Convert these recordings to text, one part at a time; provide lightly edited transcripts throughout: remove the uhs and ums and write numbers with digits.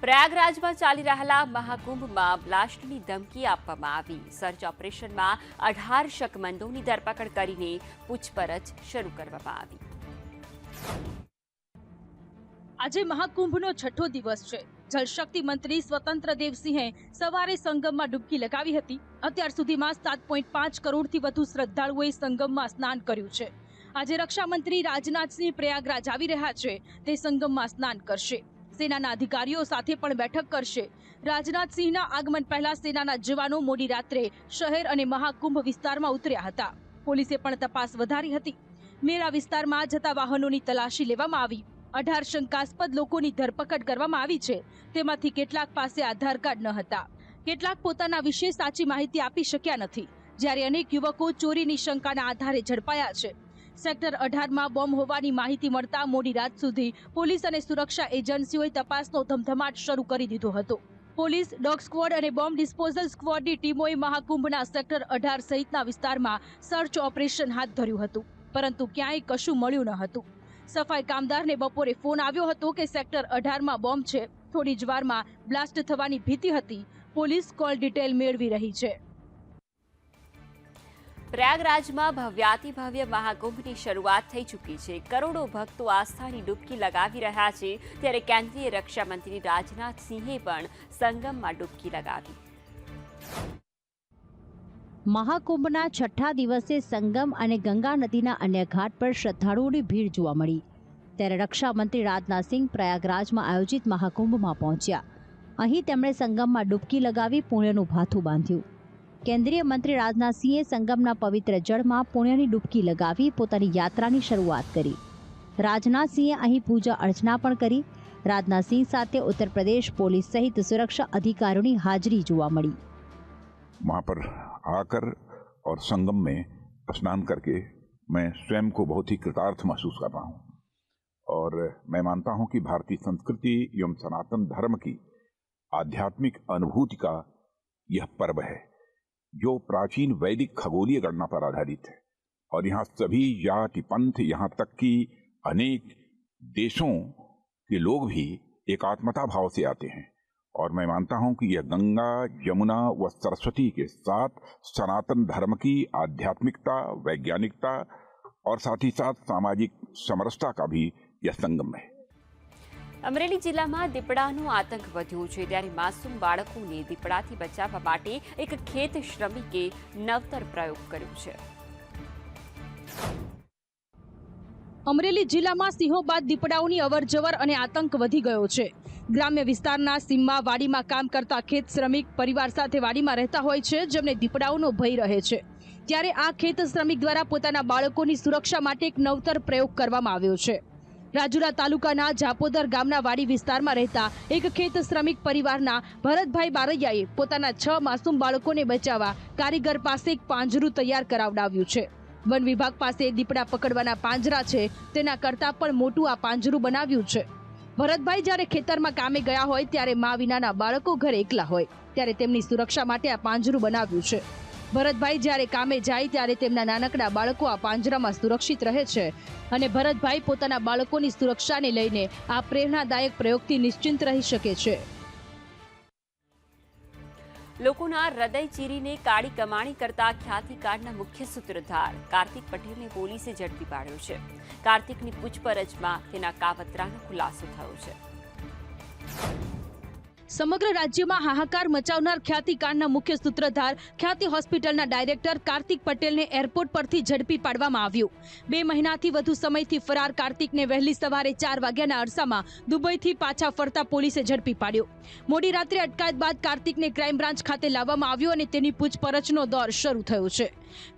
પ્રયાગરાજમાં ચાલી રહેલા મહાકુંભમાં બ્લાસ્ટની ધમકી આપવામાં આવી। સર્ચ ઓપરેશનમાં 18 શકમંદોની ધરપકડ કરીને પૂછપરછ શરૂ કરવામાં આવી। આજે મહાકુંભનો છઠ્ઠો દિવસ છે। જળશક્તિ મંત્રી સ્વતંત્ર દેવસિંહે સવારે સંગમમાં ડૂબકી લગાવી હતી। અત્યાર સુધીમાં 7.5 કરોડથી વધુ શ્રદ્ધાળુઓએ સંગમમાં સ્નાન કર્યું છે। આજે રક્ષા મંત્રી રાજનાથસિંહ પ્રયાગરાજ આવી રહ્યા છે, તે સંગમમાં સ્નાન કરશે। સેનાના અધિકારીઓ સાથે પણ બેઠક કરશે। રાજનાથસિંહના આગમન પહેલા સેનાના જવાનો મોડી રાત્રે શહેર અને મહાકુંભ વિસ્તારમાં ઉતર્યા હતા। પોલીસે પણ તપાસ વધારી હતી। મેળા વિસ્તારમાં જતા વાહનોની તલાશી લેવામાં આવી। 18 શંકાસ્પદ લોકોની ધરપકડ કરવામાં આવી છે। તેમાંથી કેટલાક પાસે આધાર કાર્ડ ન હતા, કેટલાક પોતાના વિશે સાચી માહિતી આપી શક્યા નથી, જ્યારે અનેક યુવકો ચોરીની શંકાના આધારે ઝડપાયા છે। સેક્ટર 18માં બોમ્બ હોવાની માહિતી મળતા મોડી રાત સુધી પોલીસ અને સુરક્ષા એજન્સીઓએ તપાસનો ધમધમાટ શરૂ કરી દીધો હતો। પોલીસ, ડોગ સ્ક્વોડ અને બોમ્બ ડિસ્પોઝલ સ્ક્વોડની ટીમોએ મહાકુંભના સેક્ટર 18 સહિતના વિસ્તારમાં સર્ચ ઓપરેશન હાથ ધર્યું હતું, પરંતુ ક્યાંય કશું મળ્યું ન હતું। સફાઈ કામદારને બપોરે ફોન આવ્યો હતો કે સેક્ટર 18માં બોમ્બ છે। થોડી જ વારમાં બ્લાસ્ટ થવાની ભીતિ હતી। પોલીસ કોલ ડિટેલ મેળવી રહી છે। પ્રયાગરાજમાં ભવ્યાતિભવ્ય મહાકુંભની શરૂઆત થઈ ચૂકી છે। કરોડો ભક્તો આસ્થાની ડૂબકી લગાવી રહ્યા છે, ત્યારે કેન્દ્રીય રક્ષા મંત્રી રાજનાથસિંહે પણ સંગમમાં ડૂબકી લગાવી। મહાકુંભના છઠ્ઠા દિવસે સંગમ અને ગંગા નદીના અન્ય ઘાટ પર શ્રદ્ધાળુઓની ભીડ જોવા મળી। ત્યારે રક્ષા મંત્રી રાજનાથસિંહ પ્રયાગરાજમાં આયોજિત મહાકુંભમાં પહોંચ્યા। અહીં તેમણે સંગમમાં ડૂબકી લગાવી પુણ્યનું ભાથું બાંધ્યું। કેન્દ્રીય મંત્રી રાજનાથસિંહે સંગમના પવિત્ર જળમાં પુણ્યની ડૂબકી લગાવી પોતાની યાત્રાની શરૂઆત કરી। રાજનાથસિંહે અહીં પૂજા અર્ચના પણ કરી। રાજનાથસિંહ સાથે ઉત્तर प्रदेश पुलिस सहित सुरक्षा अधिकारियों की हाजिरी जोवा मળી। वहाँ पर आकर और संगम में स्नान करके मैं स्वयं को बहुत ही कृतार्थ महसूस कर रहा हूँ और मैं मानता हूँ कि भारतीय संस्कृति एवं सनातन धर्म की आध्यात्मिक अनुभूति का यह पर्व है, जो प्राचीन वैदिक खगोलीय गणना पर आधारित है और यहाँ सभी जाति पंथ, यहाँ तक कि अनेक देशों के लोग भी एकात्मता भाव से आते हैं और मैं मानता हूँ कि यह गंगा, यमुना व सरस्वती के साथ सनातन धर्म की आध्यात्मिकता, वैज्ञानिकता और साथ ही साथ सामाजिक समरसता का भी यह संगम है। અમરેલી જિલ્લામાં દીપડાનો આતંક વધ્યો છે, ત્યારે માસૂમ બાળકોને દીપડાથી બચાવવા માટે એક ખેત શ્રમિકે નવતર પ્રયોગ કર્યો છે। અમરેલી જિલ્લામાં સિંહો બાદ દીપડાઓની અવરજવર અને આતંક વધી ગયો છે। ગ્રામ્ય વિસ્તારના સીમમાં વાડીમાં કામ કરતા ખેત શ્રમિક પરિવાર સાથે વાડીમાં રહેતા હોય છે, જેમને દીપડાઓનો ભય રહે છે। ત્યારે આ ખેત શ્રમિક દ્વારા પોતાના બાળકોની સુરક્ષા માટે એક નવતર પ્રયોગ કરવામાં આવ્યો છે। રાજુલા તાલુકાના જાપોદર ગામના વાડી વિસ્તારમાં રહેતા એક ખેત શ્રમિક પરિવારના ભરતભાઈ બારૈયાએ પોતાના 6 માસૂમ બાળકોને બચાવવા કારીગર પાસે એક પાંજરું તૈયાર કરાવડાવ્યું છે। વન વિભાગ પાસે દીપડા પકડવાના પાંજરા છે, તેના કરતાં પણ મોટું આ પાંજરું બનાવ્યું છે। ભરતભાઈ જ્યારે ખેતરમાં કામે ગયા હોય ત્યારે મા વિનાના બાળકો ઘરે એકલા હોય, ત્યારે તેમની સુરક્ષા માટે આ પાંજરું બનાવ્યું છે। ભરતભાઈ જ્યારે કામે જાય ત્યારે તેમના નાનકડા બાળકો આ પાંજરામાં સુરક્ષિત રહે છે અને ભરતભાઈ પોતાના બાળકોની સુરક્ષાને લઈને આ પ્રેરણાદાયક પ્રયોગથી નિશ્ચિંત રહી શકે છે। લોકોના હૃદય ચીરીને કાળી કમાણી કરતા ખ્યાતિકાંડના મુખ્ય સૂત્રધાર કાર્તિક પટેલને પોલીસે ઝડપી પાડ્યો છે। કાર્તિકની પૂછપરછમાં તેના કાવતરાનો ખુલાસો થયો છે। સમગ્ર રાજ્યમાં હાહાકાર મચાવનાર ખ્યાતિકાંડના મુખ્ય સૂત્રધાર ખ્યાતિ હોસ્પિટલના ડાયરેક્ટર કાર્તિક પટેલને એરપોર્ટ પરથી ઝડપી પાડવામાં આવ્યો। 2 મહિનાથી વધુ સમયથી ફરાર કાર્તિકને વહેલી સવારે 4 વાગ્યાના અરસામાં દુબઈથી પાછા ફરતા પોલીસે ઝડપી પાડ્યો। મોડી રાત્રે અટકાયત બાદ કાર્તિકને ક્રાઇમ બ્રાન્ચ ખાતે લાવવામાં આવ્યો અને તેની પૂછપરછનો દોર શરૂ થયો છે।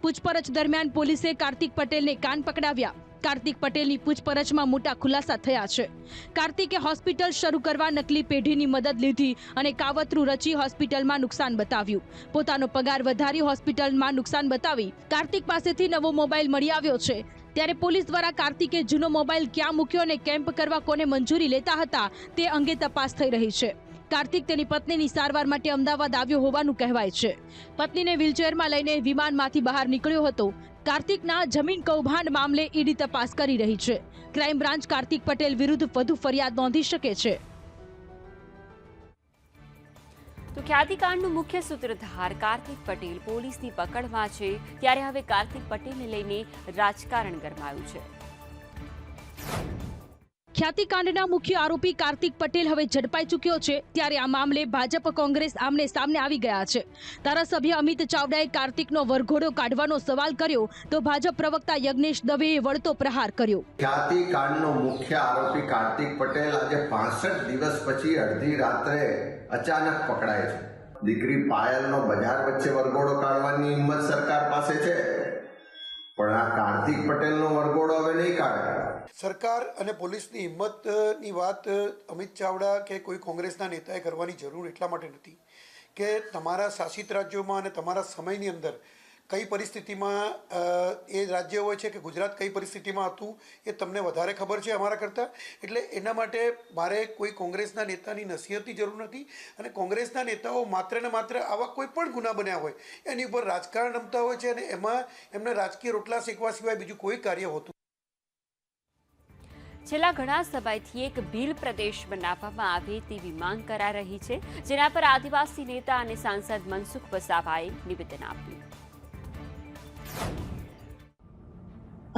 પૂછપરછ દરમિયાન પોલીસે કાર્તિક પટેલને કાન પકડાવ્યા। કાર્તિક પટેલની પૂછપરછમાં મોટા ખુલાસા થયા છે। કાર્તિકે હોસ્પિટલ શરૂ કરવા નકલી પેઢીની મદદ લીધી અને કાવતરું રચી હોસ્પિટલમાં નુકસાન બતાવ્યું। પોતાનો પગાર વધારી હોસ્પિટલમાં નુકસાન બતાવી કાર્તિક પાસેથી નવો મોબાઈલ મળી આવ્યો છે। ત્યારે પોલીસ દ્વારા કાર્તિકે જૂનો મોબાઈલ ક્યાં મૂક્યો અને કેમ્પ કરવા કોને મંજૂરી લેતા હતા તે અંગે તપાસ થઈ રહી છે। કાર્તિક તેની પત્નીની સારવાર માટે અમદાવાદ આવ્યો હોવાનું કહેવાય છે। પત્નીને વ્હીલચેરમાં લઈને વિમાનમાંથી બહાર નીકળ્યો હતો। કાર્તિકના જમીન કૌભાંડ મામલે ઈડી તપાસ કરી રહી છે। ક્રાઇમ બ્રાન્ચ કાર્તિક પટેલ વિરુદ્ધ વધુ ફરિયાદ નોંધી શકે છે। તો ખ્યાતિકાંડનો મુખ્ય સૂત્રધાર કાર્તિક પટેલ પોલીસની પકડમાં છે, ત્યારે હવે કાર્તિક પટેલને લઈને રાજકારણ ગરમાયું છે. ખ્યાતિકાંડના મુખ્ય આરોપી કાર્તિક પટેલ હવે ઝડપાઈ ચૂક્યો છે, ત્યારે આ મામલે ભાજપ કોંગ્રેસ આમને સામને આવી ગયા છે. ધારાસભ્ય અમિત ચાવડાએ કાર્તિકનો વરઘોડો કાઢવાનો સવાલ કર્યો તો ભાજપ પ્રવક્તા યજ્ઞેશ દવેએ વળતો પ્રહાર કર્યો. ખ્યાતિકાંડનો મુખ્ય આરોપી કાર્તિક પટેલ આજે 65 દિવસ પછી અડધી રાત્રે અચાનક પકડાય છે. દીકરી પાયલનો બજાર વચ્ચે વરઘોડો કાઢવાની હિંમત સરકાર પાસે છે, પણ આ કાર્તિક પટેલનો વરઘોડો હવે નહીં કાઢે. સરકાર અને પોલીસની હિંમતની વાત અમિત ચાવડા કે કોઈ કોંગ્રેસના નેતાએ કરવાની જરૂર એટલા માટે નથી કે તમારા શાસિત રાજ્યોમાં અને તમારા સમયની અંદર કઈ પરિસ્થિતિમાં એ રાજ્ય હોય છે કે ગુજરાત કઈ પરિસ્થિતિમાં હતું એ તમને વધારે ખબર છે અમારા કરતાં. એટલે એના માટે મારે કોઈ કોંગ્રેસના નેતાની નસીહતની જરૂર નથી, અને કોંગ્રેસના નેતાઓ માત્ર ને માત્ર આવા કોઈ પણ ગુના બન્યા હોય એની ઉપર રાજકારણ રમતા હોય છે, અને એમાં એમને રાજકીય રોટલા શેકવા સિવાય બીજું કોઈ કાર્ય હોતું. છેલ્લા ઘણા સમયથી એક ભીલ પ્રદેશ બનાવવામાં આવે તેવી માંગ કરાઈ રહી છે, જેના પર આદિવાસી નેતા અને સાંસદ મનસુખ વસાવાએ નિવેદન આપ્યું.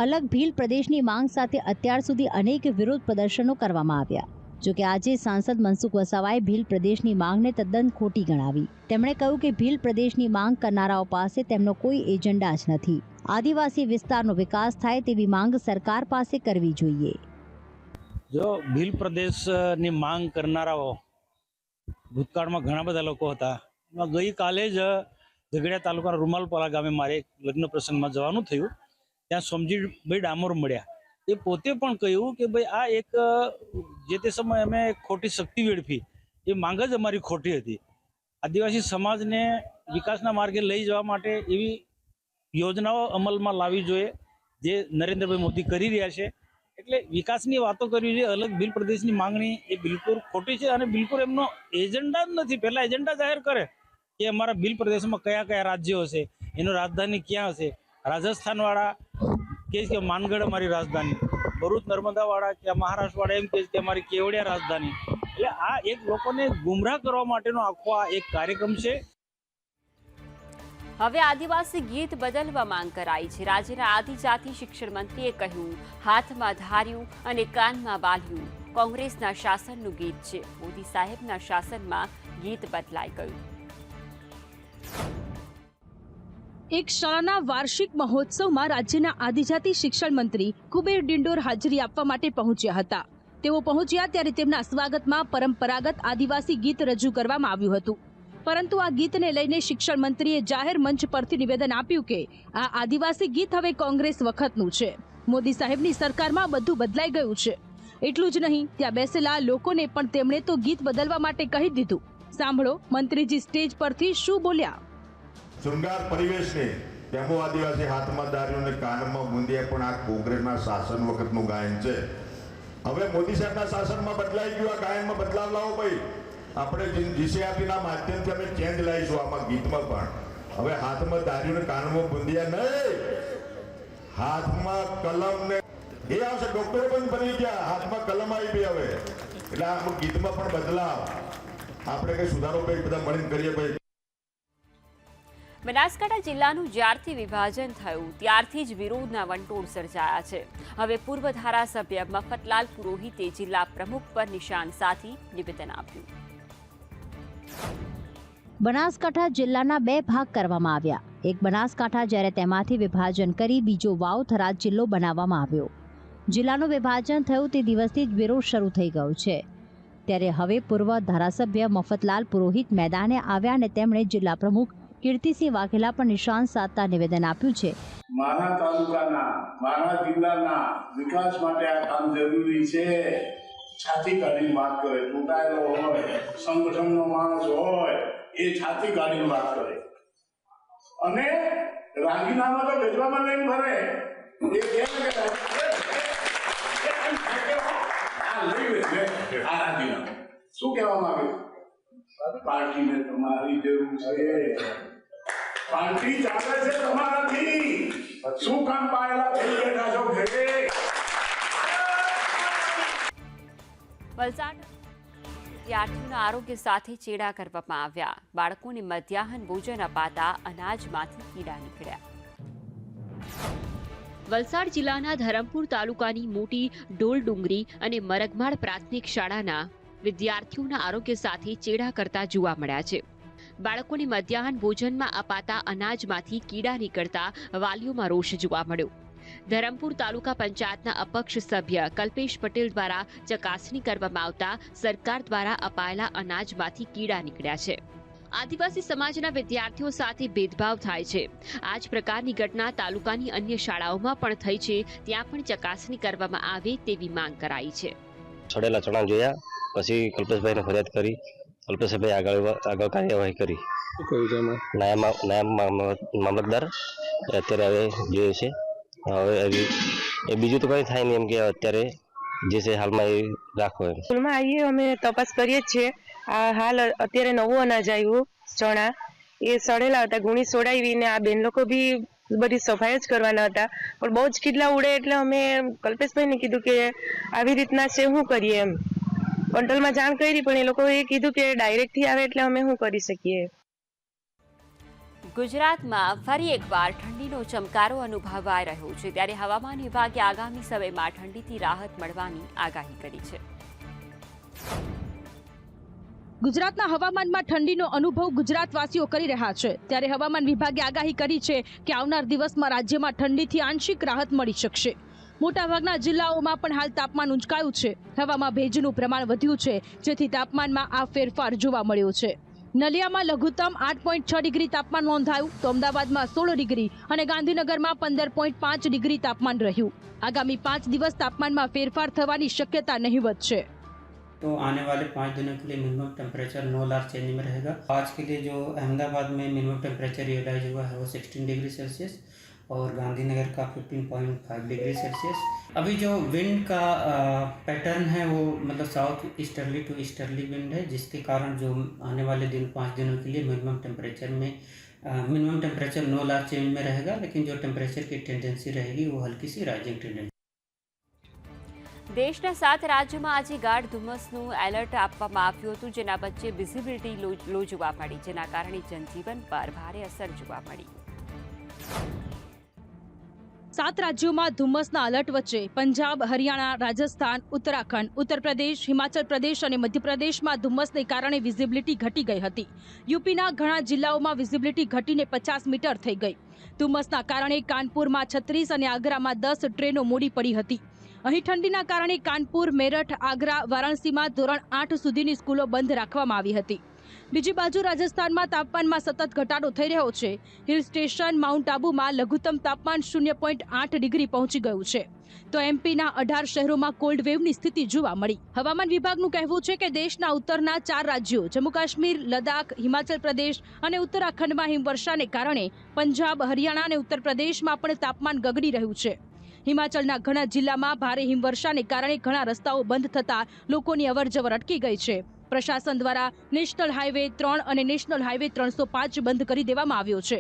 અલગ ભીલ પ્રદેશની માંગ સાથે અત્યાર સુધી અનેક વિરોધ પ્રદર્શનો કરવામાં આવ્યા. જોકે આજે સાંસદ મનસુખ વસાવાએ ભીલ પ્રદેશની માંગને તદ્દન ખોટી ગણાવી. તેમણે કહ્યું કે ભીલ પ્રદેશની માંગ કરનારાઓ પાસે તેમનો કોઈ એજન્ડા જ નથી. આદિવાસી વિસ્તારનો વિકાસ થાય તેવી માંગ સરકાર પાસે કરવી જોઈએ. જો ભીલ પ્રદેશની માંગ કરનારાઓ ભૂતકાળમાં ઘણા બધા લોકો હતા. ગઈકાલે જ ઝઘડિયા તાલુકાના રૂમાલપાલા ગામે મારે લગ્ન પ્રસંગમાં જવાનું થયું. ત્યાં સોમજીભાઈ ડામોર મળ્યા. એ પોતે પણ કહ્યું કે ભાઈ આ એક જે તે સમયે અમે ખોટી શક્તિ વેડફી, એ માંગ જ અમારી ખોટી હતી. આદિવાસી સમાજને વિકાસના માર્ગે લઈ જવા માટે એવી યોજનાઓ અમલમાં લાવવી જોઈએ જે નરેન્દ્રભાઈ મોદી કરી રહ્યા છે. એટલે વિકાસની વાતો કરવી જોઈએ. અલગ ભીલ પ્રદેશની માંગણી એ બિલકુલ ખોટી છે, અને બિલકુલ એમનો એજન્ડા જ નથી. પહેલા એજન્ડા જાહેર કરે કે અમારા ભીલ પ્રદેશમાં કયા કયા રાજ્યો હશે, એનું રાજધાની ક્યાં હશે. રાજસ્થાન વાળા કહે કે માનગઢ અમારી રાજધાની, ભરૂચ નર્મદા વાળા કે મહારાષ્ટ્ર વાળા એમ કહે કે અમારી કેવડિયા રાજધાની. એટલે આ એક લોકોને ગુમરાહ કરવા માટેનો આખો આ એક કાર્યક્રમ છે. હવે આદિવાસી ગીત બદલવા માંગ કરાઈ છે. રાજ્યના આદિજાતિ શિક્ષણ મંત્રીએ કહ્યું, હાથમાં ધાર્યું અને કાનમાં બાલ્યું. કોંગ્રેસના શાસનનું ગીત છે. મોદી સાહેબના શાસનમાં ગીત બદલાઈ ગયું. એક શાળાના વાર્ષિક મહોત્સવમાં રાજ્યના આદિજાતિ શિક્ષણ મંત્રી કુબેર ડિંડોર હાજરી આપવા માટે પહોંચ્યા હતા. તેઓ પહોંચ્યા ત્યારે તેમના સ્વાગતમાં પરંપરાગત આદિવાસી ગીત રજૂ કરવામાં આવ્યું હતું. પરંતુ આ ગીતને લઈને શિક્ષણ મંત્રીએ જાહેર મંચ પરથી નિવેદન આપ્યું કે આ આદિવાસી ગીત હવે કોંગ્રેસ વખતનું છે. મોદી સાહેબની સરકારમાં બધું બદલાઈ ગયું છે. એટલું જ નહીં, ત્યાં બેસેલા લોકોને પણ તેમણે તો ગીત બદલવા માટે કહી દીધું. સાંભળો મંત્રીજી સ્ટેજ પરથી શું બોલ્યા. શૃંગાર પરિવેશને તેમાં આદિવાસી હાથમાં ધાર્યું અને કાનમાં બુંદિયા પણ આ કોંગ્રેસના શાસન વખતનું ગાયન છે. હવે મોદી સાહેબના શાસનમાં બદલાઈ ગયું. આ ગાયનમાં બદલાવ લાવો ભાઈ. આપણે જીસીઆરટીના માધ્યમથી અમે ચેન્જ લાવીશું આમાં ગીતમાં પણ. હવે હાથમાં ધાર્યું ને કાનમાં બુંદિયા નહીં, હાથમાં કલમ ને એ આવશે. ડોક્ટરો પણ બની ગયા, હાથમાં કલમ આવી ગઈ હવે. એટલે આ ગીતમાં પણ બદલાવ. આપણે કઈ સુધારો ભાઈ બધા મળીને કરીએ ભાઈ. બનાસકાંઠા જિલ્લાનું જ્યારથી વિભાજન થયું ત્યારથી જ વિરોધના વંટોળ સર્જાયા છે. હવે પૂર્વ ધારાસભ્ય મફતલાલ પુરોહિતે જિલ્લા પ્રમુખ પર નિશાન સાધી નિવેદન આપ્યું. બનાસકાંઠા જિલ્લાના 2 ભાગ કરવામાં આવ્યા. એક બનાસકાંઠા, જ્યારે તેમાંથી વિભાજન કરી બીજો વાવ થરાદ જિલ્લો બનાવવામાં આવ્યો. જિલ્લાનું વિભાજન થયું તે દિવસથી જ વિરોધ શરૂ થઈ ગયો છે. ત્યારે હવે પૂર્વ ધારાસભ્ય મફતલાલ પુરોહિત મેદાને આવ્યા અને તેમણે જિલ્લા પ્રમુખ કીર્તિસિંહ વાઘેલા પર નિશાન સાધતા નિવેદન આપ્યું છે. મારા તાલુકાના, મારા જિલ્લાના વિકાસ માટે આ કામ જરૂરી છે. છાતી કાઢીને વાત કરે. ચૂંટાયેલો હોય, સંગઠનનો માણસ હોય, એ છાતી કાઢીને વાત કરે. અને રાજીનામા તો ભેજવામાં લઈને ભરે. એ કેમ કે આ રાજીનામા શું કહેવા માંગે? પાર્ટીને તમારી જરૂર છે. પાર્ટી ચાલે છે તમારાથી. શું કામ પાયેલા થઈ બેઠા છો ઘરે? વલસાડ વિદ્યાર્થીઓના આરોગ્ય સાથે ચેડા કરવામાં આવ્યા. બાળકોને મધ્યાહન ભોજન અપાતા અનાજમાંથી કીડા નીકળ્યા. વલસાડ જિલ્લાના ધરમપુર તાલુકાની મોટી ડોલડુંગરી અને મરગમાળ પ્રાથમિક શાળાના વિદ્યાર્થીઓના આરોગ્ય સાથે ચેડા કરતા જોવા મળ્યા છે. બાળકોને મધ્યાહન ભોજનમાં અપાતા અનાજમાંથી કીડા નીકળતા વાલીઓમાં રોષ જોવા મળ્યો. ધરમપુર તાલુકા પંચાયતના અપક્ષ સભ્ય કલ્પેશ પટેલ દ્વારા ચકાસણી કરવામાં આવતા સરકાર દ્વારા અપાયેલા અનાજમાંથી કીડા નીકળ્યા છે. આદિવાસી સમાજના વિદ્યાર્થીઓ સાથે ભેદભાવ થાય છે. આ જ પ્રકારની ઘટના તાલુકાની અન્ય શાળાઓમાં પણ થઈ છે. ત્યાં પણ ચકાસણી કરવામાં આવે તેવી માંગ કરાઈ છે. સડેલા ચણા જોયા પછી કલ્પેશભાઈને ફરિયાદ કરી. કલ્પેશભાઈ આગળ કાર્યવાહી કરી. નાયબ મામલતદાર અત્યારે હવે જોઈએ છે. હવે એ બીજું તો કંઈ થાય નહીં, એમ કે અત્યારે જે છે હાલમાં એ રાખો એમ. સ્કૂલમાં આવીએ અમે તપાસ કરીએ જ છીએ. આ હાલ અત્યારે નવું અનાજ આવ્યું ચણા, એ સડેલા હતા. ગુણી સોડાવી ને આ બેન લોકો બી બધી સફાઈ જ કરવાના હતા, પણ બહુ જ કીડલા ઉડે એટલે અમે કલ્પેશભાઈને કીધું કે આવી રીતના છે, શું કરીએ એમ. કંટ્રોલમાં જાણ કરી પણ એ લોકોએ કીધું કે ડાયરેક્ટથી આવે એટલે અમે શું કરી શકીએ. ગુજરાતમાં ફરી એકવાર ઠંડીનો ચમકારો અનુભવાઈ રહ્યો છે, ત્યારે હવામાન વિભાગે આગામી સમયમાં ઠંડીથી રાહત મળવાની આગાહી કરી છે. ગુજરાતના હવામાનમાં ઠંડીનો અનુભવ ગુજરાતવાસીઓ કરી રહ્યા છે, ત્યારે હવામાન વિભાગે આગાહી કરી છે કે આવનાર દિવસમાં રાજ્યમાં ઠંડીથી આંશિક રાહત મળી શકશે. મોટાભાગના જિલ્લાઓમાં પણ હાલ તાપમાન ઊંચકાયું છે. હવામાં ભેજનું પ્રમાણ વધ્યું છે, જેથી તાપમાનમાં આ ફેરફાર જોવા મળ્યો છે. નલિયામાં લઘુત્તમ 8.6 ડિગ્રી તાપમાન નોંધાયું, તો અમદાવાદમાં 16 ડિગ્રી અને ગાંધીનગરમાં 15.5 ડિગ્રી તાપમાન રહ્યું. આગામી 5 દિવસ તાપમાનમાં ફેરફાર થવાની શક્યતા નહીવત છે. तो आने वाले 5 दिनों के लिए मिनिमम टेम्परेचर 9 लार्ज चेंज में रहेगा. आज के लिए जो अहमदाबाद में मिनिमम टेम्परेचर रियलाइज हुआ है वो 16 डिग्री सेल्सियस और गांधीनगर का 15.5 डिग्री सेल्सियस. अभी जो विंड का पैटर्न है वो मतलब south easterly to easterly wind है, जिसके कारण जो आने वाले 5 दिनों के लिए मिनिमम टेम्परेचर 9 लार्ज चेंज में रहेगा, लेकिन जो टेम्परेचर की टेंडेंसी रहेगी वो हल्की सी राइजिंग टेंडेंसी. દેશના 7 રાજ્યોમાં આજે ગાઢ ધુમ્મસનું એલર્ટ આપવામાં આવ્યું હતું, જેના વચ્ચે વિઝિબિલિટી લો જોવા મળી, જેના કારણે જનજીવન પર ભારે અસર જોવા મળી. 7 રાજ્યોમાં ધુમ્મસના અલર્ટ વચ્ચે પંજાબ, હરિયાણા, રાજસ્થાન, ઉત્તરાખંડ, ઉત્તર પ્રદેશ, હિમાચલ પ્રદેશ અને મધ્યપ્રદેશમાં ધુમ્મસને કારણે વિઝિબિલિટી ઘટી ગઈ હતી. યુપીના ઘણા જિલ્લાઓમાં વિઝિબિલિટી ઘટીને 50 મીટર થઈ ગઈ. ધુમ્મસના કારણે કાનપુરમાં 36 અને આગ્રામાં 10 ટ્રેનો મોડી પડી હતી. અહીં ઠંડીના કારણે કાનપુર, મેરઠ, આગ્રા, વારાણસીમાં ધોરણ 8 સુધીની સ્કૂલો બંધ રાખવામાં આવી હતી. બીજી બાજુ રાજસ્થાનમાં તાપમાનમાં સતત ઘટાડો થઈ રહ્યો છે. હિલ સ્ટેશન માઉન્ટ આબુમાં લઘુત્તમ તાપમાન 0.8 ડિગ્રી પહોંચી ગયું છે, તો એમપીના 18 શહેરોમાં કોલ્ડ વેવની સ્થિતિ જોવા મળી. હવામાન વિભાગનું કહેવું છે કે દેશના ઉત્તરના 4 રાજ્યો જમ્મુ કાશ્મીર, લદ્દાખ, હિમાચલ પ્રદેશ અને ઉત્તરાખંડમાં હિમવર્ષાને કારણે પંજાબ, હરિયાણા અને ઉત્તર પ્રદેશમાં પણ તાપમાન ગગડી રહ્યું છે. હિમાચલના ઘણા જિલ્લામાં ભારે હિમવર્ષાને કારણે ઘણા રસ્તાઓ બંધ થતાં લોકોની અવરજવર અટકી ગઈ છે. પ્રશાસન દ્વારા નેશનલ હાઈવે 3 અને નેશનલ હાઈવે 305 બંધ કરી દેવામાં આવ્યો છે.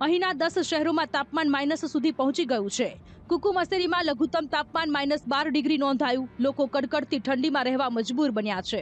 અહીંના 10 શહેરોમાં તાપમાન માઇનસ સુધી પહોંચી ગયું છે. કુકુમસેરીમાં લઘુત્તમ તાપમાન -12 ડિગ્રી નોંધાયું. લોકો કડકડતી ઠંડીમાં રહેવા મજબૂર બન્યા છે.